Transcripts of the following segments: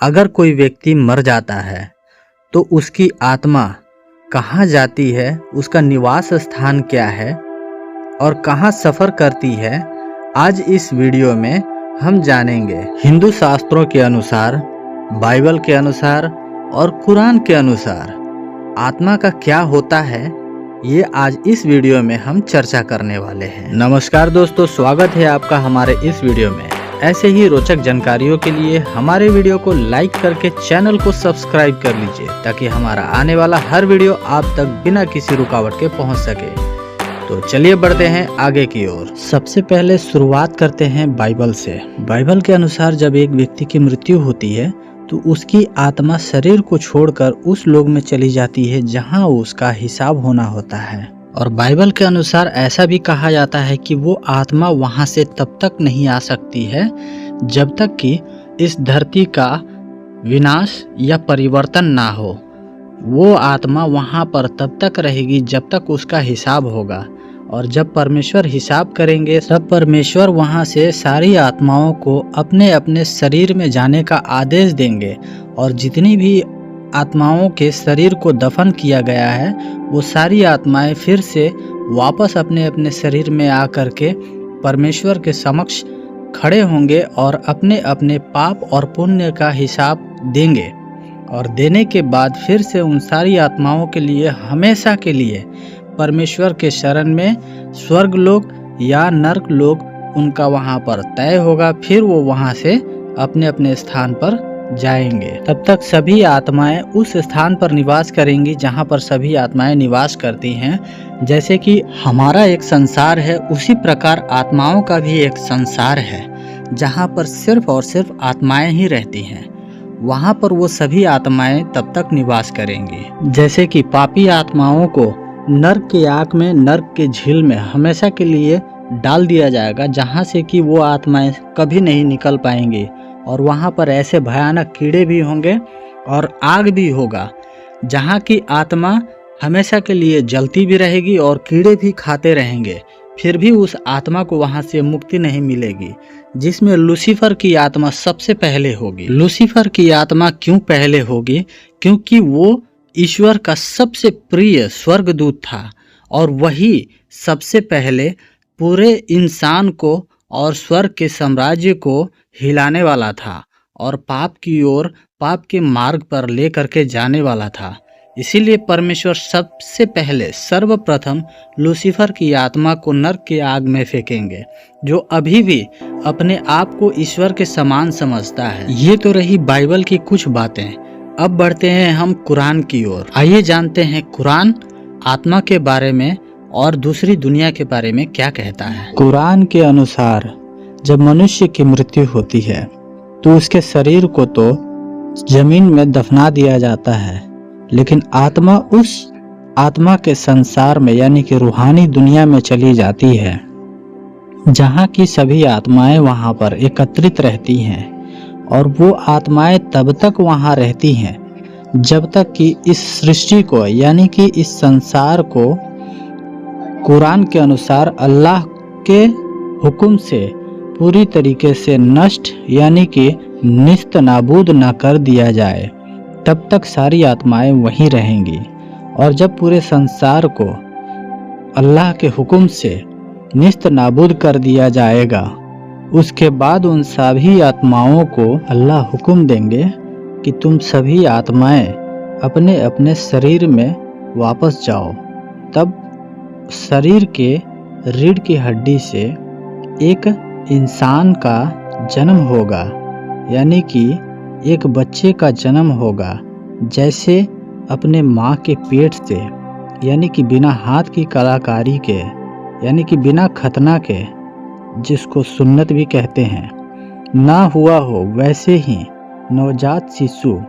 अगर कोई व्यक्ति मर जाता है तो उसकी आत्मा कहाँ जाती है, उसका निवास स्थान क्या है और कहाँ सफ़र करती है, आज इस वीडियो में हम जानेंगे। हिंदू शास्त्रों के अनुसार, बाइबल के अनुसार और कुरान के अनुसार आत्मा का क्या होता है, ये आज इस वीडियो में हम चर्चा करने वाले हैं। नमस्कार दोस्तों, स्वागत है आपका हमारे इस वीडियो में। ऐसे ही रोचक जानकारियों के लिए हमारे वीडियो को लाइक करके चैनल को सब्सक्राइब कर लीजिए, ताकि हमारा आने वाला हर वीडियो आप तक बिना किसी रुकावट के पहुंच सके। तो चलिए बढ़ते हैं आगे की ओर। सबसे पहले शुरुआत करते हैं बाइबल से। बाइबल के अनुसार जब एक व्यक्ति की मृत्यु होती है तो उसकी आत्मा शरीर को छोड़कर उस लोक में चली जाती है जहां उसका हिसाब होना होता है। और बाइबल के अनुसार ऐसा भी कहा जाता है कि वो आत्मा वहां से तब तक नहीं आ सकती है जब तक कि इस धरती का विनाश या परिवर्तन ना हो। वो आत्मा वहां पर तब तक रहेगी जब तक उसका हिसाब होगा, और जब परमेश्वर हिसाब करेंगे तब परमेश्वर वहां से सारी आत्माओं को अपने अपने शरीर में जाने का आदेश देंगे, और जितनी भी आत्माओं के शरीर को दफन किया गया है वो सारी आत्माएं फिर से वापस अपने अपने शरीर में आकर के परमेश्वर के समक्ष खड़े होंगे और अपने अपने पाप और पुण्य का हिसाब देंगे। और देने के बाद फिर से उन सारी आत्माओं के लिए हमेशा के लिए परमेश्वर के शरण में स्वर्ग लोक या नरक लोक उनका वहां पर तय होगा। फिर वो वहां से अपने अपने स्थान पर जाएंगे। तब तक सभी आत्माएं उस स्थान पर निवास करेंगी जहां पर सभी आत्माएं निवास करती हैं। जैसे कि हमारा एक संसार है, उसी प्रकार आत्माओं का भी एक संसार है जहां पर सिर्फ और सिर्फ आत्माएं ही रहती हैं। वहां पर वो सभी आत्माएं तब तक निवास करेंगी। जैसे कि पापी आत्माओं को नर्क की आग में, नर्क के झील में हमेशा के लिए डाल दिया जाएगा, जहां से कि वो आत्माएं कभी नहीं निकल पाएंगी। और वहां पर ऐसे भयानक कीड़े भी होंगे और आग भी होगा, जहां की आत्मा हमेशा के लिए जलती भी रहेगी और कीड़े भी खाते रहेंगे। फिर भी उस आत्मा को वहां से मुक्ति नहीं मिलेगी, जिसमें लूसीफर की आत्मा सबसे पहले होगी। लूसीफर की आत्मा क्यों पहले होगी? क्योंकि वो ईश्वर का सबसे प्रिय स्वर्गदूत था, और वही सबसे पहले पूरे इंसान को और स्वर्ग के साम्राज्य को हिलाने वाला था और पाप की ओर, पाप के मार्ग पर लेकर के जाने वाला था। इसीलिए परमेश्वर सबसे पहले सर्वप्रथम लूसीफर की आत्मा को नरक की आग में फेंकेंगे, जो अभी भी अपने आप को ईश्वर के समान समझता है। ये तो रही बाइबल की कुछ बातें। अब बढ़ते हैं हम कुरान की ओर। आइए जानते हैं कुरान आत्मा के बारे में और दूसरी दुनिया के बारे में क्या कहता है। कुरान के अनुसार जब मनुष्य की मृत्यु होती है तो उसके शरीर को तो जमीन में दफना दिया जाता है, लेकिन आत्मा उस आत्मा के संसार में यानी कि रूहानी दुनिया में चली जाती है, जहाँ की सभी आत्माएं वहाँ पर एकत्रित रहती हैं। और वो आत्माएं तब तक वहाँ रहती हैं जब तक कि इस सृष्टि को यानी कि इस संसार को कुरान के अनुसार अल्लाह के हुक्म से पूरी तरीके से नष्ट यानी कि निस्त नाबूद न कर दिया जाए, तब तक सारी आत्माएं वहीं रहेंगी। और जब पूरे संसार को अल्लाह के हुक्म से निस्त नाबूद कर दिया जाएगा, उसके बाद उन सभी आत्माओं को अल्लाह हुक्म देंगे कि तुम सभी आत्माएं अपने अपने शरीर में वापस जाओ। तब शरीर के रीढ़ की हड्डी से एक इंसान का जन्म होगा, यानी कि एक बच्चे का जन्म होगा। जैसे अपने माँ के पेट से, यानी कि बिना हाथ की कलाकारी के, यानी कि बिना खतना के, जिसको सुन्नत भी कहते हैं, ना हुआ हो, वैसे ही नवजात शिशु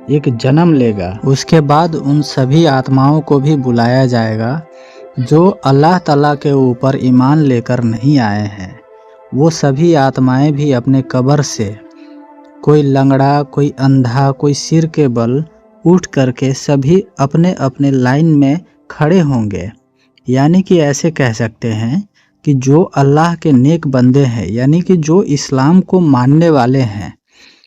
एक जन्म लेगा। उसके बाद उन सभी आत्माओं को भी बुलाया जाएगा जो अल्लाह ताला के ऊपर ईमान लेकर नहीं आए हैं। वो सभी आत्माएं भी अपने कब्र से, कोई लंगड़ा, कोई अंधा, कोई सिर के बल उठ करके सभी अपने अपने लाइन में खड़े होंगे। यानी कि ऐसे कह सकते हैं कि जो अल्लाह के नेक बंदे हैं, यानी कि जो इस्लाम को मानने वाले हैं,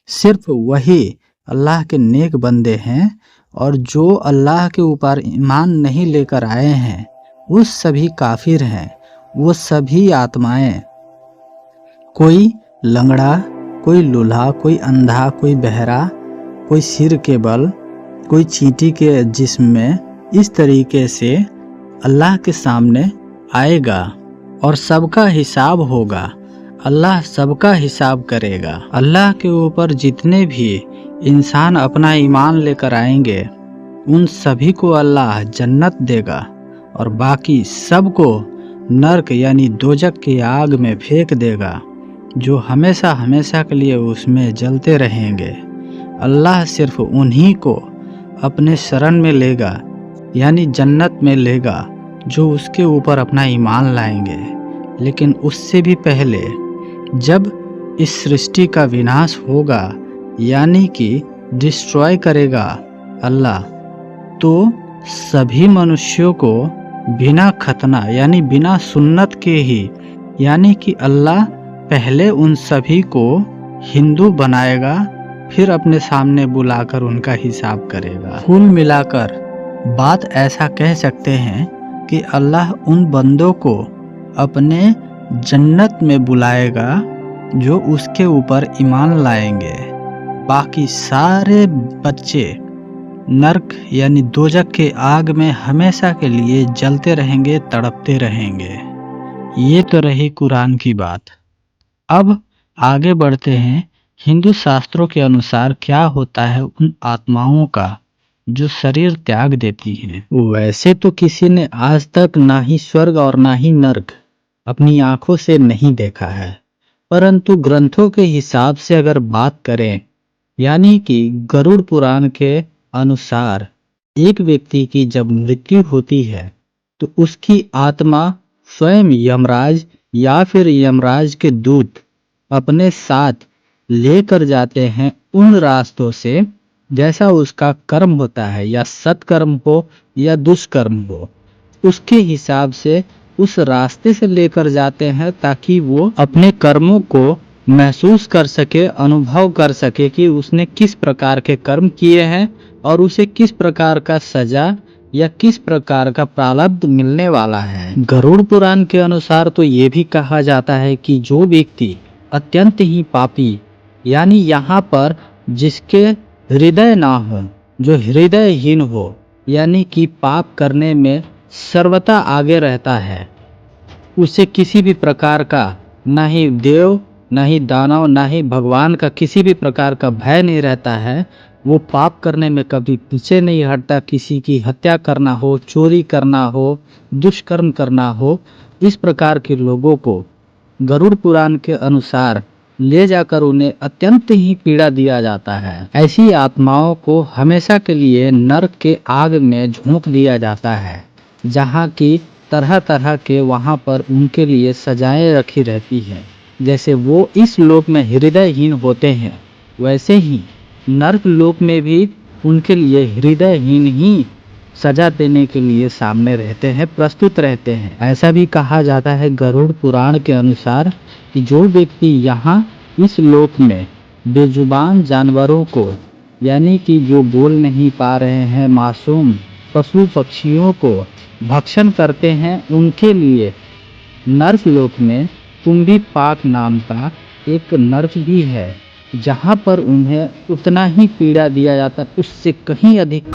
सिर्फ वही अल्लाह के नेक बंदे हैं और जो अल्लाह के ऊपर ईमान नहीं लेकर आए हैं वो सभी काफिर हैं, वो सभी आत्माएं। कोई लंगड़ा, कोई लूल्हा, कोई अंधा, कोई बहरा, कोई सिर के बल, कोई चींटी के जिस्म में, इस तरीके से अल्लाह के सामने आएगा और सबका हिसाब होगा। अल्लाह सबका हिसाब करेगा। अल्लाह के ऊपर जितने भी इंसान अपना ईमान लेकर आएंगे उन सभी को अल्लाह जन्नत देगा और बाकी सबको नर्क यानी दोजक की आग में फेंक देगा, जो हमेशा हमेशा के लिए उसमें जलते रहेंगे। अल्लाह सिर्फ उन्हीं को अपने शरण में लेगा यानी जन्नत में लेगा जो उसके ऊपर अपना ईमान लाएंगे। लेकिन उससे भी पहले जब इस सृष्टि का विनाश होगा यानी कि डिस्ट्रॉय करेगा अल्लाह, तो सभी मनुष्यों को बिना खतना यानी बिना सुन्नत के ही, यानी कि अल्लाह पहले उन सभी को हिंदू बनाएगा, फिर अपने सामने बुलाकर उनका हिसाब करेगा। कुल मिलाकर बात ऐसा कह सकते हैं कि अल्लाह उन बंदों को अपने जन्नत में बुलाएगा जो उसके ऊपर ईमान लाएंगे। बाकी सारे बच्चे नर्क यानी दोजक के आग में हमेशा के लिए जलते रहेंगे, तड़पते रहेंगे। ये तो रही कुरान की बात। अब आगे बढ़ते हैं, हिंदू शास्त्रों के अनुसार क्या होता है उन आत्माओं का जो शरीर त्याग देती हैं। वैसे तो किसी ने आज तक ना ही स्वर्ग और ना ही नर्क अपनी आंखों से नहीं देखा है, परंतु ग्रंथों के हिसाब से अगर बात करें यानी कि गरुड़ पुराण के अनुसार एक व्यक्ति की जब मृत्यु होती है तो उसकी आत्मा स्वयं यमराज या फिर यमराज के दूत अपने साथ लेकर जाते हैं उन रास्तों से जैसा उसका कर्म होता है, या सत्कर्म हो या दुष्कर्म हो, उसके हिसाब से उस रास्ते से लेकर जाते हैं ताकि वो अपने कर्मों को महसूस कर सके, अनुभव कर सके कि उसने किस प्रकार के कर्म किए हैं और उसे किस प्रकार का सजा या किस प्रकार का प्रारब्ध मिलने वाला है। गरुड़ पुराण के अनुसार तो ये भी कहा जाता है कि जो व्यक्ति अत्यंत ही पापी यानी यहाँ पर जिसके हृदय ना हो, जो हृदयहीन हो यानी कि पाप करने में सर्वथा आगे रहता है, उसे किसी भी प्रकार का ना ही देव ना ही दानव ना ही भगवान का किसी भी प्रकार का भय नहीं रहता है, वो पाप करने में कभी पीछे नहीं हटता। किसी की हत्या करना हो, चोरी करना हो, दुष्कर्म करना हो, इस प्रकार के लोगों को गरुड़ पुराण के अनुसार ले जाकर उन्हें अत्यंत ही पीड़ा दिया जाता है। ऐसी आत्माओं को हमेशा के लिए नरक के आग में झोंक दिया जाता है, जहाँ की तरह तरह के वहाँ पर उनके लिए सजाएं रखी रहती हैं। जैसे वो इस लोक में हृदयहीन होते हैं, वैसे ही नरक लोक में भी उनके लिए हृदयहीन ही सजा देने के लिए सामने रहते हैं, प्रस्तुत रहते हैं। ऐसा भी कहा जाता है गरुड़ पुराण के अनुसार कि जो व्यक्ति यहाँ इस लोक में बेजुबान जानवरों को यानी कि जो बोल नहीं पा रहे हैं मासूम पशु पक्षियों को भक्षण करते हैं, उनके लिए नर्क लोक में कुंभी पाक नाम का एक नर्क भी है, जहाँ पर उन्हें उतना ही पीड़ा दिया जाता है, उससे कहीं अधिक